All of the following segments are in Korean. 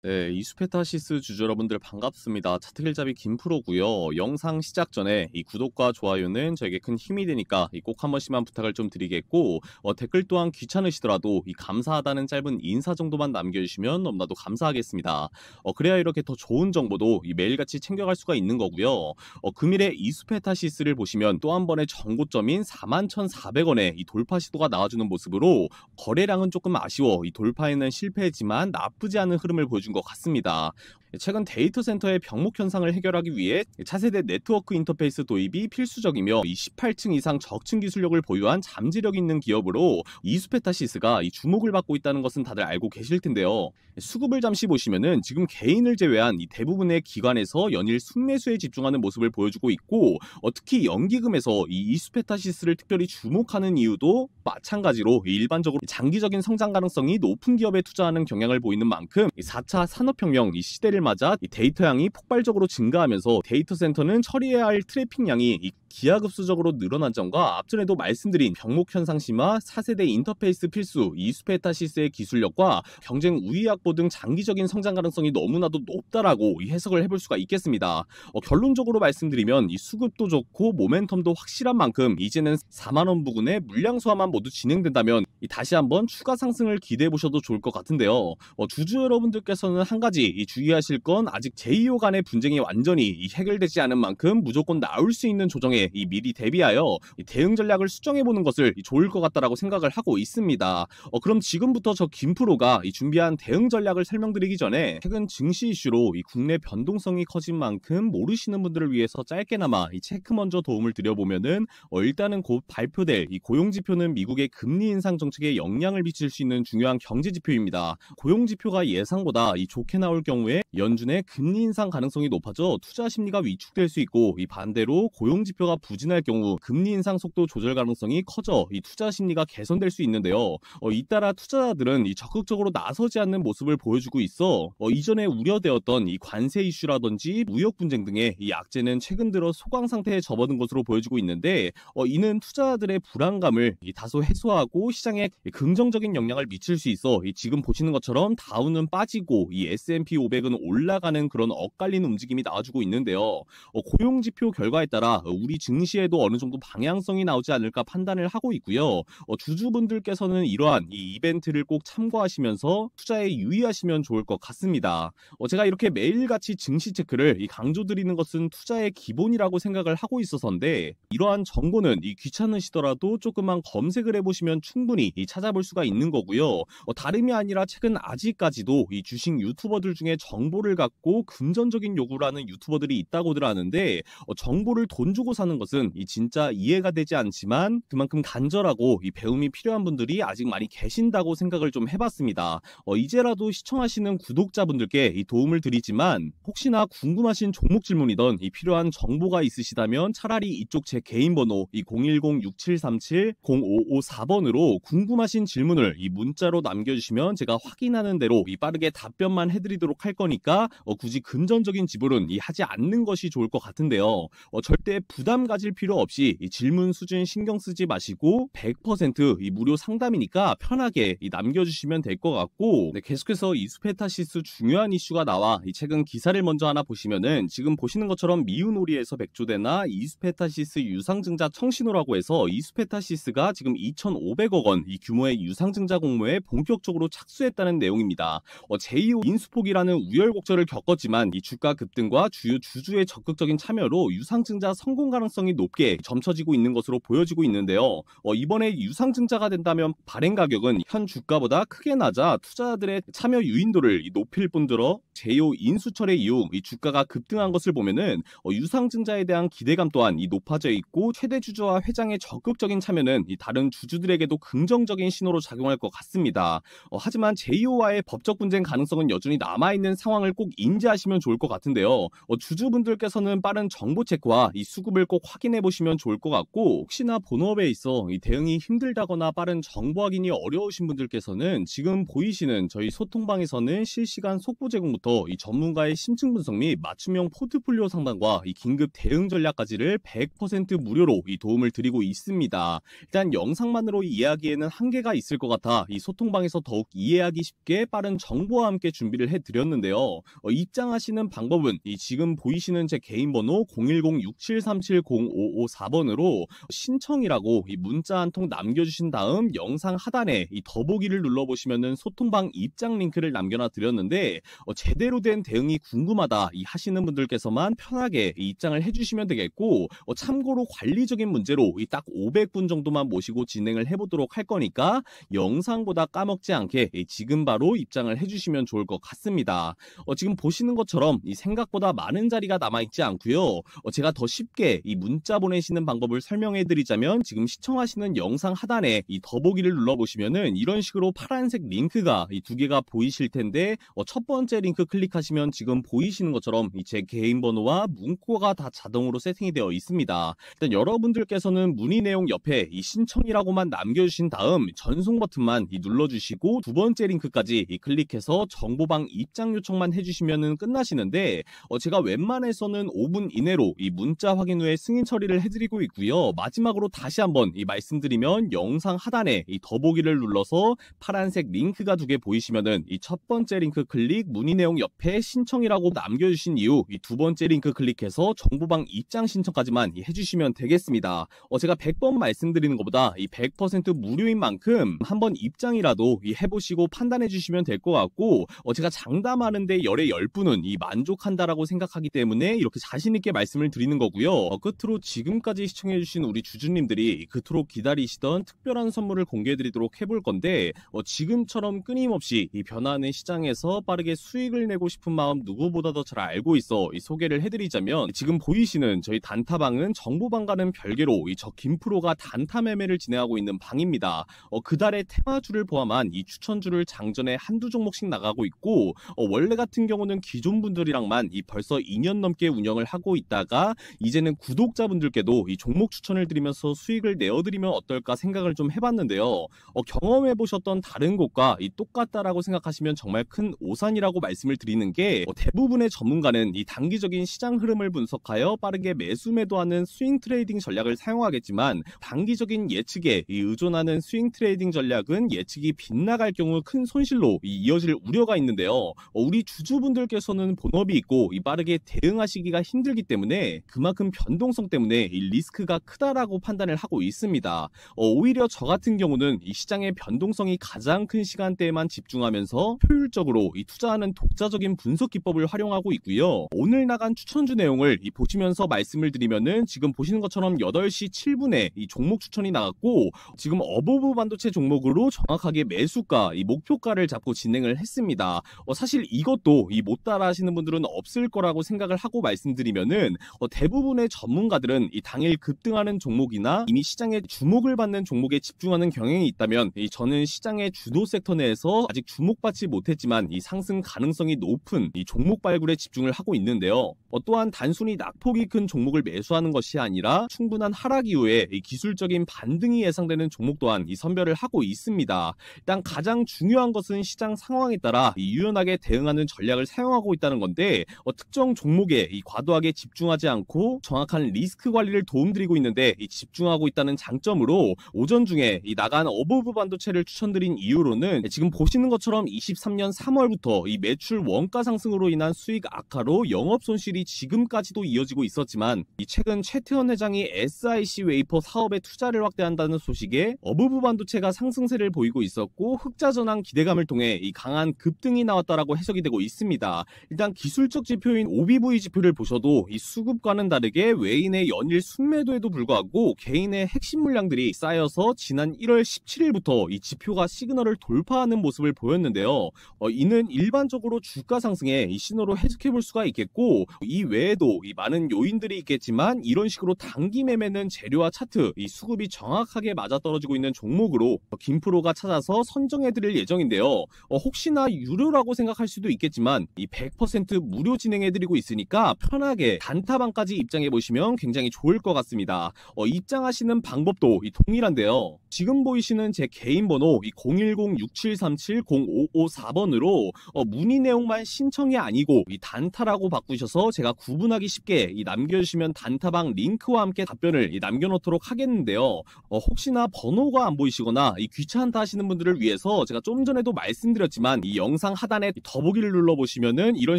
네, 이수페타시스 주주 여러분들 반갑습니다. 차트길잡이 김프로고요. 영상 시작 전에 이 구독과 좋아요는 저에게 큰 힘이 되니까 꼭 한 번씩만 부탁을 좀 드리겠고, 댓글 또한 귀찮으시더라도 이 감사하다는 짧은 인사 정도만 남겨주시면 너무나도 감사하겠습니다. 그래야 이렇게 더 좋은 정보도 매일같이 챙겨갈 수가 있는 거고요. 금일의 이수페타시스를 보시면 또 한 번의 정고점인 41,400원의 이 돌파 시도가 나와주는 모습으로 거래량은 조금 아쉬워 이 돌파에는 실패했지만 나쁘지 않은 흐름을 보여준 것 같습니다. 최근 데이터 센터의 병목 현상을 해결하기 위해 차세대 네트워크 인터페이스 도입이 필수적이며 이 18층 이상 적층 기술력을 보유한 잠재력 있는 기업으로 이수페타시스가 이 주목을 받고 있다는 것은 다들 알고 계실 텐데요. 수급을 잠시 보시면은 지금 개인을 제외한 이 대부분의 기관에서 연일 순매수에 집중하는 모습을 보여주고 있고, 특히 연기금에서 이 이수페타시스를 특별히 주목하는 이유도 마찬가지로 일반적으로 장기적인 성장 가능성이 높은 기업에 투자하는 경향을 보이는 만큼 4차 산업혁명 이 시대를 맞아 이 데이터 양이 폭발적으로 증가하면서 데이터 센터는 처리해야 할 트래픽 양이 기하급수적으로 늘어난 점과 앞전에도 말씀드린 병목 현상 심화, 4세대 인터페이스 필수, 이수페타시스의 기술력과 경쟁 우위 확보 등 장기적인 성장 가능성이 너무나도 높다라고 해석을 해볼 수가 있겠습니다. 결론적으로 말씀드리면 이 수급도 좋고 모멘텀도 확실한 만큼 이제는 4만원 부근의 물량 소화만 모두 진행된다면 다시 한번 추가 상승을 기대해 보셔도 좋을 것 같은데요. 주주 여러분들께서는 한 가지 주의하실 건 아직 제2호 간의 분쟁이 완전히 해결되지 않은 만큼 무조건 나올 수 있는 조정에 미리 대비하여 대응 전략을 수정해 보는 것을 좋을 것 같다라고 생각을 하고 있습니다. 그럼 지금부터 저 김프로가 준비한 대응 전략을 설명드리기 전에 최근 증시 이슈로 국내 변동성이 커진 만큼 모르시는 분들을 위해서 짧게나마 체크 먼저 도움을 드려보면은 일단은 곧 발표될 고용지표는 미국의 금리 인상 정책에 영향을 미칠 수 있는 중요한 경제지표입니다. 고용지표가 예상보다 좋게 나올 경우에 연준의 금리 인상 가능성이 높아져 투자 심리가 위축될 수 있고, 반대로 고용지표가 부진할 경우 금리 인상 속도 조절 가능성이 커져 투자 심리가 개선될 수 있는데요. 잇따라 투자자들은 적극적으로 나서지 않는 모습을 보여주고 있어 이전에 우려되었던 관세 이슈라든지 무역 분쟁 등의 악재는 최근 들어 소강 상태에 접어든 것으로 보여지고 있는데, 이는 투자자들의 불안감을 다소 해소하고 시장에 긍정적인 영향을 미칠 수 있어 지금 보시는 것처럼 다우는 빠지고 S&P 500은 올라가는 그런 엇갈리는 움직임이 나와주고 있는데요. 고용지표 결과에 따라 우리 증시에도 어느 정도 방향성이 나오지 않을까 판단을 하고 있고요. 주주분들께서는 이러한 이벤트를 꼭 참고하시면서 투자에 유의하시면 좋을 것 같습니다. 제가 이렇게 매일같이 증시 체크를 강조드리는 것은 투자의 기본이라고 생각을 하고 있어서인데, 이러한 정보는 귀찮으시더라도 조금만 검색을 해보시면 충분히 찾아볼 수가 있는 거고요. 다름이 아니라 최근 아직까지도 주식 유튜버들 중에 정보를 갖고 금전적인 요구를 하는 유튜버들이 있다고들 하는데, 정보를 돈 주고 사는 것은 진짜 이해가 되지 않지만 그만큼 간절하고 배움이 필요한 분들이 아직 많이 계신다고 생각을 좀 해봤습니다. 이제라도 시청하시는 구독자분들께 도움을 드리지만, 혹시나 궁금하신 종목 질문이던 필요한 정보가 있으시다면 차라리 이쪽 제 개인 번호 010-6737-0554번으로 궁금하신 질문을 문자로 남겨주시면 제가 확인하는 대로 빠르게 답변만 해드리도록 할 거니까 굳이 금전적인 지불은 하지 않는 것이 좋을 것 같은데요. 절대 부담 가질 필요 없이 질문 수준 신경 쓰지 마시고 100% 무료 상담이니까 편하게 남겨주시면 될 것 같고, 계속해서 이수페타시스 중요한 이슈가 나와 최근 기사를 먼저 하나 보시면은 지금 보시는 것처럼 미우놀이에서 백조대나 이수페타시스 유상증자 청신호라고 해서 이수페타시스가 지금 2,500억 원 규모의 유상증자 공모에 본격적으로 착수했다는 내용입니다. 제2호 인수폭이라는 우여곡절을 겪었지만 주가 급등과 주요 주주의 적극적인 참여로 유상증자 성공 가능성이 높게 점쳐지고 있는 것으로 보여지고 있는데요. 이번에 유상증자가 된다면 발행 가격은 현 주가보다 크게 낮아 투자자들의 참여 유인도를 높일 뿐더러 제2호 인수철회 이후 주가가 급등한 것을 보면은 유상증자에 대한 기대감 또한 높아져 있고, 최대 주주와 회장의 적극적인 참여는 다른 주주들에게도 긍정적인 신호로 작용할 것 같습니다. 하지만 제2호와의 법적 분쟁 가능성은 여전히 남아있는 상황을 꼭 인지하시면 좋을 것 같은데요. 주주분들께서는 빠른 정보 체크와 수급을 꼭 확인해 보시면 좋을 것 같고, 혹시나 본업에 있어 대응이 힘들다거나 빠른 정보 확인이 어려우신 분들께서는 지금 보이시는 저희 소통방에서는 실시간 속보 제공부터 전문가의 심층 분석 및 맞춤형 포트폴리오 상담과 긴급 대응 전략까지를 100% 무료로 도움을 드리고 있습니다. 일단 영상만으로 이해하기에는 말에는 한계가 있을 것 같아 이 소통방에서 더욱 이해하기 쉽게 빠른 정보와 함께 준비를 해드렸는데요. 입장하시는 방법은 이 지금 보이시는 제 개인 번호 010-6737-0554번으로 신청이라고 이 문자 한 통 남겨주신 다음 영상 하단에 이 더보기를 눌러보시면은 소통방 입장 링크를 남겨놔 드렸는데 제대로 된 대응이 궁금하다 이 하시는 분들께서만 편하게 이 입장을 해주시면 되겠고, 참고로 관리적인 문제로 이 딱 500분 정도만 모시고 진행을 해보도록 할 거니까 영상보다 까먹지 않게 지금 바로 입장을 해주시면 좋을 것 같습니다. 지금 보시는 것처럼 이 생각보다 많은 자리가 남아있지 않고요. 제가 더 쉽게 이 문자 보내시는 방법을 설명해 드리자면, 지금 시청하시는 영상 하단에 이 더보기를 눌러보시면은 이런 식으로 파란색 링크가 이 두 개가 보이실 텐데, 첫 번째 링크 클릭하시면 지금 보이시는 것처럼 제 개인 번호와 문구가 다 자동으로 세팅이 되어 있습니다. 일단 여러분들께서는 문의 내용 옆에 이 신청이라고만 남겨주신 다음 전송 버튼만 눌러주시고 두 번째 링크까지 클릭해서 정보방 입장 요청만 해주시면 끝나시는데, 제가 웬만해서는 5분 이내로 이 문자 확인 후에 승인 처리를 해드리고 있고요. 마지막으로 다시 한번 말씀드리면, 영상 하단에 이 더보기를 눌러서 파란색 링크가 두 개 보이시면은 이 첫 번째 링크 클릭, 문의 내용 옆에 신청이라고 남겨주신 이후 이 두 번째 링크 클릭해서 정보방 입장 신청까지만 해주시면 되겠습니다. 제가 100번 말씀드리는 것보다 이 100% 무료인 만큼 한번 입장이라도 해보시고 판단해 주시면 될 것 같고, 제가 장담하는데 열의 10분은 만족한다라고 생각하기 때문에 이렇게 자신있게 말씀을 드리는 거고요. 끝으로 지금까지 시청해주신 우리 주주님들이 그토록 기다리시던 특별한 선물을 공개해드리도록 해볼 건데, 지금처럼 끊임없이 이 변화하는 시장에서 빠르게 수익을 내고 싶은 마음 누구보다도 잘 알고 있어 소개를 해드리자면, 지금 보이시는 저희 단타방은 정보방과는 별개로 저 김프로가 단타 매매를 진행하고 있는 방입니다. 그달의 테마주를 포함한 이 추천주를 장전에 한두 종목씩 나가고 있고, 원래 같은 경우는 기존 분들이랑만 벌써 2년 넘게 운영을 하고 있다가 이제는 구독자분들께도 이 종목 추천을 드리면서 수익을 내어드리면 어떨까 생각을 좀 해봤는데요. 경험해보셨던 다른 곳과 똑같다라고 생각하시면 정말 큰 오산이라고 말씀을 드리는 게, 대부분의 전문가는 이 단기적인 시장 흐름을 분석하여 빠르게 매수 매도하는 스윙 트레이딩 전략을 사용하겠지만, 단기적인 예측에 의존하는 스윙 트레이딩 전략은 예측이 빗나갈 경우 큰 손실로 이어질 우려가 있는데요. 우리 주주분들께서는 본업이 있고 빠르게 대응하시기가 힘들기 때문에 그만큼 변동성 때문에 리스크가 크다라고 판단을 하고 있습니다. 오히려 저 같은 경우는 이 시장의 변동성이 가장 큰 시간대에만 집중하면서 효율적으로 투자하는 독자적인 분석 기법을 활용하고 있고요. 오늘 나간 추천주 내용을 보시면서 말씀을 드리면은, 지금 보시는 것처럼 8시 7분에 이 종목 추천이 나갔고, 지금 어버브 반도체 종목으로 정확하게 매수가 목표가를 잡고 진행을 했습니다. 사실 이것도 못 따라 하시는 분들은 없을 거라고 생각을 하고 말씀드리면은, 대부분의 전문가들은 당일 급등하는 종목이나 이미 시장에 주목을 받는 종목에 집중하는 경향이 있다면, 저는 시장의 주도 섹터 내에서 아직 주목받지 못했지만 상승 가능성이 높은 종목 발굴에 집중을 하고 있는데요. 또한 단순히 낙폭이 큰 종목을 매수하는 것이 아니라 충분한 하락 이후에 기술적인 반등이 예상되는 종목 또한 선별을 하고 있습니다. 일단 가장 중요한 것은 시장 상황에 따라 유연하게 대응하는 전략을 사용하고 있다는 건데, 특정 종목에 과도하게 집중하지 않고 정확한 리스크 관리를 도움드리고 있는데 집중하고 있다는 장점으로, 오전 중에 나간 어버브 반도체를 추천드린 이유로는, 지금 보시는 것처럼 23년 3월부터 매출 원가 상승으로 인한 수익 악화로 영업 손실이 지금까지도 이어지고 있었지만, 최근 최태원 회장이 SiC 웨이퍼 사업에 투자를 확대한다는 소식에 어버브 반도체가 상승세를 보이고 있었고, 흑자 전환 기대감을 통해 강한 급등이 나왔다라고 해석이 되고 있습니다. 일단 기술적 지표인 OBV 지표를 보셔도 수급과는 다르게 외인의 연일 순매도에도 불구하고 개인의 핵심 물량들이 쌓여서 지난 1월 17일부터 이 지표가 시그널을 돌파하는 모습을 보였는데요. 이는 일반적으로 주가 상승의 신호로 해석해 볼 수가 있겠고, 이 외에도 많은 요인들이 있겠지만, 이런 식으로 단기 매매는 재료와 차트 수급이 정확하게 맞아떨어지고 있는 종목으로 김프로가 찾아서 선정해 드릴 예정인데요. 혹시나 유료라고 생각할 수도 있겠지만 100% 무료 진행해 드리고 있으니까 편하게 단타방까지 입장해 보시면 굉장히 좋을 것 같습니다. 입장하시는 방법도 동일한데요. 지금 보이시는 제 개인 번호 010-6737-0554번으로 문의 내용만 신청이 아니고 단타라고 바꾸셔서 제가 구분하기 쉽게 남겨주시면 단타방 링크와 함께 답변을 남겨놓도록 하겠는데요. 혹시나 번호가 안 안 보이시거나 이 귀찮다 하시는 분들을 위해서 제가 좀 전에도 말씀드렸지만 이 영상 하단에 더보기를 눌러보시면은 이런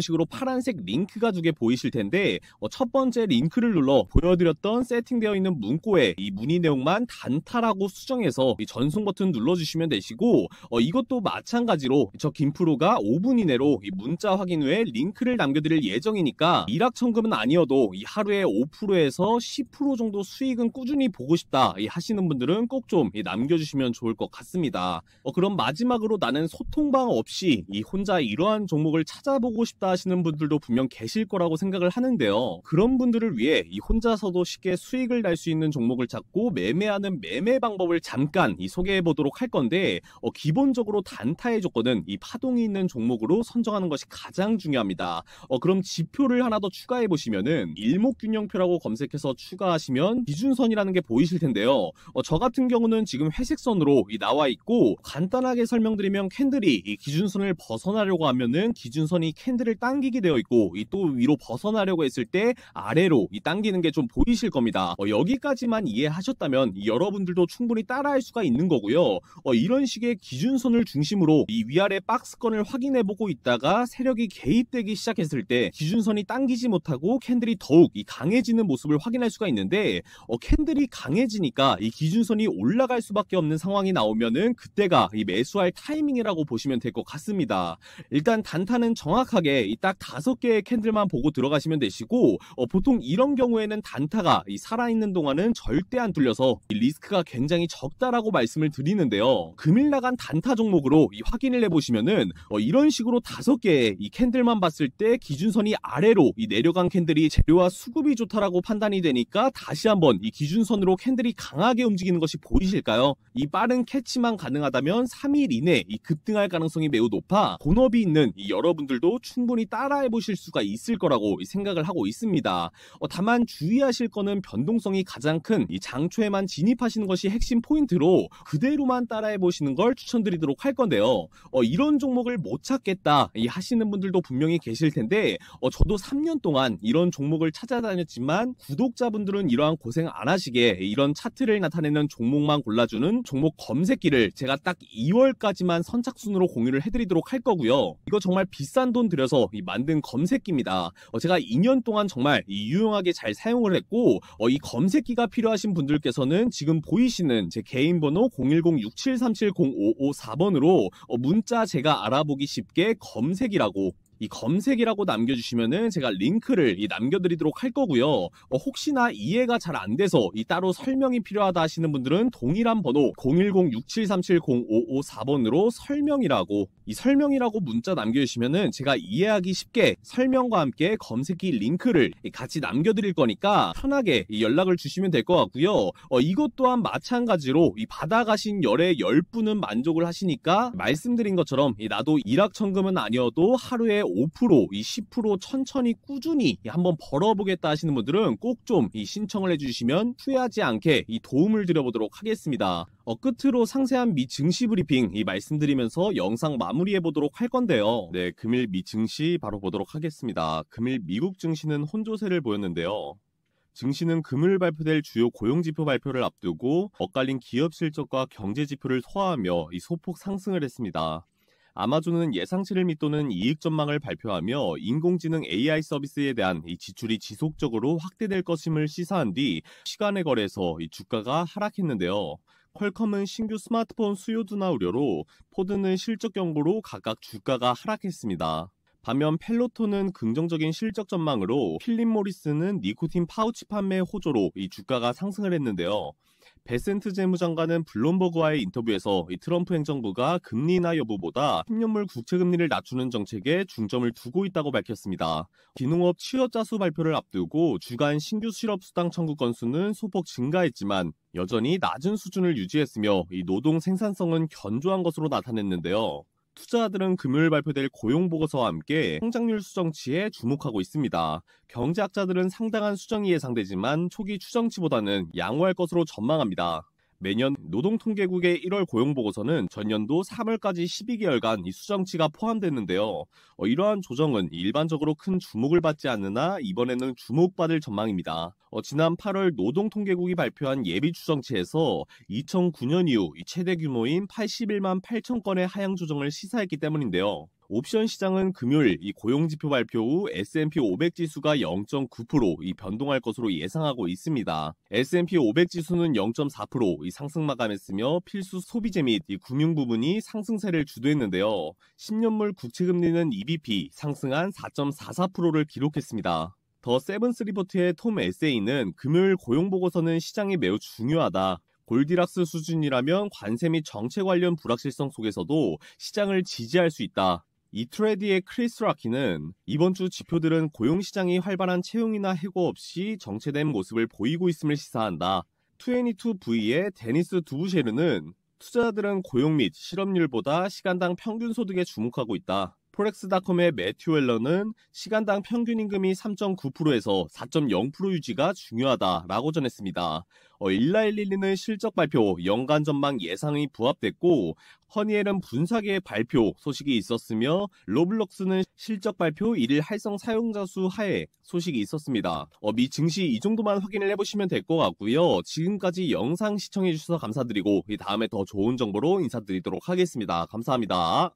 식으로 파란색 링크가 두 개 보이실 텐데 첫 번째 링크를 눌러 보여드렸던 세팅되어 있는 문구에 이 문의 내용만 단타라고 수정해서 이 전송 버튼 눌러주시면 되시고 이것도 마찬가지로 저 김프로가 5분 이내로 이 문자 확인 후에 링크를 남겨드릴 예정이니까 일확천금은 아니어도 이 하루에 5%에서 10% 정도 수익은 꾸준히 보고 싶다 하시는 분들은 꼭 좀 남겨주시면 좋을 것 같습니다. 그럼 마지막으로 나는 소통방 없이 이 혼자 이러한 종목을 찾아보고 싶다 하시는 분들도 분명 계실 거라고 생각을 하는데요. 그런 분들을 위해 이 혼자서도 쉽게 수익을 날 수 있는 종목을 찾고 매매하는 매매 방법을 잠깐 소개해 보도록 할 건데 기본적으로 단타의 조건은 이 파동이 있는 종목으로 선정하는 것이 가장 중요합니다. 그럼 지표를 하나 더 추가해 보시면은 일목균형표라고 검색해서 추가하시면 기준선이라는 게 보이실 텐데요. 저 같은 경우는 지금 회색선으로 나와 있고, 간단하게 설명드리면 캔들이 이 기준선을 벗어나려고 하면은 기준선이 캔들을 당기게 되어 있고, 또 위로 벗어나려고 했을 때 아래로 당기는 게 좀 보이실 겁니다. 여기까지만 이해하셨다면 여러분들도 충분히 따라할 수가 있는 거고요. 이런 식의 기준선을 중심으로 이 위아래 박스권을 확인해보고 있다가 세력이 개입되기 시작했을 때 기준선이 당기지 못하고 캔들이 더욱 강해지는 모습을 확인할 수가 있는데, 캔들이 강해지니까 이 기준선이 올라갈 수밖에 없는 상황이 나오면은 그때가 매수할 타이밍이라고 보시면 될 것 같습니다. 일단 단타는 정확하게 딱 5개의 캔들만 보고 들어가시면 되시고, 보통 이런 경우에는 단타가 살아있는 동안은 절대 안 뚫려서 리스크가 굉장히 적다라고 말씀을 드리는데요. 금일 나간 단타 종목으로 확인을 해보시면은 이런 식으로 5개의 이 캔들만 봤을 때 기준선이 아래로 내려간 캔들이 재료와 수급이 좋다라고 판단이 되니까 다시 한번 이 기준선으로 캔들이 강하게 움직이는 것이 보이실까요? 이 빠른 캐치만 가능하다면 3일 이내 급등할 가능성이 매우 높아 본업이 있는 여러분들도 충분히 따라해 보실 수가 있을 거라고 생각을 하고 있습니다. 다만 주의하실 거는 변동성이 가장 큰 이 장초에만 진입하시는 것이 핵심 포인트로 그대로만 따라해 보시는 걸 추천드리도록 할 건데요. 이런 종목을 못 찾겠다 하시는 분들도 분명히 계실 텐데, 저도 3년 동안 이런 종목을 찾아다녔지만 구독자분들은 이러한 고생 안 하시게 이런 차트를 나타내는 종목만 골라주는 종목 검색기를 제가 딱 2월까지만 선착순으로 공유를 해드리도록 할 거고요. 이거 정말 비싼 돈 들여서 만든 검색기입니다. 제가 2년 동안 정말 유용하게 잘 사용을 했고, 이 검색기가 필요하신 분들께서는 지금 보이시는 제 개인 번호 010-6737-0554번으로 문자 제가 알아보기 쉽게 검색이라고 남겨주시면은 제가 링크를 남겨드리도록 할 거고요. 혹시나 이해가 잘 안 돼서 따로 설명이 필요하다 하시는 분들은 동일한 번호 010-6737-0554번으로 설명이라고 문자 남겨주시면은 제가 이해하기 쉽게 설명과 함께 검색기 링크를 같이 남겨드릴 거니까 편하게 연락을 주시면 될 것 같고요. 이것 또한 마찬가지로 받아가신 열의 10분은 만족을 하시니까 말씀드린 것처럼 나도 일확천금은 아니어도 하루에 5%, 10% 천천히 꾸준히 한번 벌어보겠다 하시는 분들은 꼭 좀 신청을 해주시면 후회하지 않게 도움을 드려보도록 하겠습니다. 끝으로 상세한 미 증시 브리핑 말씀드리면서 영상 마무리해 보도록 할 건데요. 네, 금일 미 증시 바로 보도록 하겠습니다. 금일 미국 증시는 혼조세를 보였는데요. 증시는 금요일 발표될 주요 고용지표 발표를 앞두고 엇갈린 기업 실적과 경제지표를 소화하며 소폭 상승을 했습니다. 아마존은 예상치를 밑도는 이익 전망을 발표하며 인공지능 AI 서비스에 대한 지출이 지속적으로 확대될 것임을 시사한 뒤 시간의 거래에서 주가가 하락했는데요. 퀄컴은 신규 스마트폰 수요 둔화 우려로, 포드는 실적 경고로 각각 주가가 하락했습니다. 반면 펠로톤은 긍정적인 실적 전망으로, 필립 모리스는 니코틴 파우치 판매 호조로 주가가 상승을 했는데요. 베센트 재무장관은 블룸버그와의 인터뷰에서 트럼프 행정부가 금리 인하 여부보다 10년물 국채금리를 낮추는 정책에 중점을 두고 있다고 밝혔습니다. 기농업 취업자 수 발표를 앞두고 주간 신규 실업수당 청구 건수는 소폭 증가했지만 여전히 낮은 수준을 유지했으며 노동 생산성은 견조한 것으로 나타냈는데요. 투자자들은 금요일 발표될 고용보고서와 함께 성장률 수정치에 주목하고 있습니다. 경제학자들은 상당한 수정이 예상되지만 초기 추정치보다는 양호할 것으로 전망합니다. 매년 노동통계국의 1월 고용보고서는 전년도 3월까지 12개월간 이 수정치가 포함됐는데요. 이러한 조정은 일반적으로 큰 주목을 받지 않으나 이번에는 주목받을 전망입니다. 지난 8월 노동통계국이 발표한 예비 추정치에서 2009년 이후 최대 규모인 81만 8천 건의 하향 조정을 시사했기 때문인데요. 옵션 시장은 금요일 이 고용지표 발표 후 S&P 500 지수가 0.9% 변동할 것으로 예상하고 있습니다. S&P 500 지수는 0.4% 상승 마감했으며 필수 소비재 및 금융 부분이 상승세를 주도했는데요. 10년물 국채금리는 EBP 상승한 4.44%를 기록했습니다. 더 세븐스 리포트의 톰 에세이는 금요일 고용보고서는 시장이 매우 중요하다. 골디락스 수준이라면 관세 및 정책 관련 불확실성 속에서도 시장을 지지할 수 있다. 이트레디의 크리스 라키는 이번 주 지표들은 고용시장이 활발한 채용이나 해고 없이 정체된 모습을 보이고 있음을 시사한다. 22V의 데니스 두부쉐르는 투자자들은 고용 및 실업률보다 시간당 평균 소득에 주목하고 있다. 포렉스닷컴의 매튜 웰러는 시간당 평균 임금이 3.9%에서 4.0% 유지가 중요하다라고 전했습니다. 일라일릴리는 실적 발표, 연간 전망 예상이 부합됐고 허니엘은 분사계의 발표 소식이 있었으며 로블록스는 실적 발표 1일 활성 사용자 수 하해 소식이 있었습니다. 미 증시 이 정도만 확인을 해보시면 될 것 같고요. 지금까지 영상 시청해주셔서 감사드리고 다음에 더 좋은 정보로 인사드리도록 하겠습니다. 감사합니다.